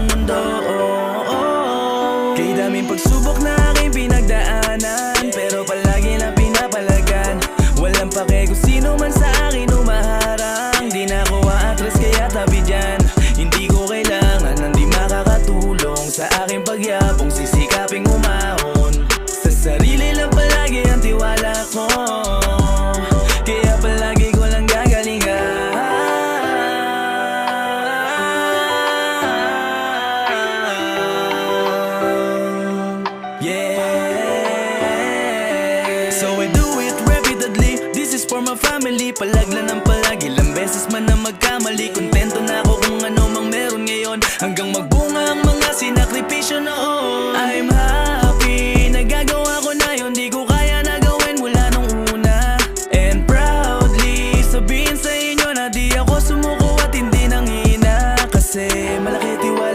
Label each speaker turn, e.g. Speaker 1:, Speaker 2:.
Speaker 1: ng mundo. Kay daming pagsubok na aking pinagdaanan, pero palagi na pinapalagan. Walang pake kung sino man sa akin umaharang. Di na ako aatras kaya tabi dyan. Hindi ko kailangan ng di makakatulong sa aking pagyabong, sisikaping umahon. Sa sarili lang palagi ang tiwala ko, kaya palagi ko lang gagalingan. Yeah. So I do it repeatedly, this is for my family. Palagla ng palagi, ilang beses man na magkamali. Kontento na ako kung ano mang meron ngayon, hanggang magbunga ang mga sinakripisyo noon.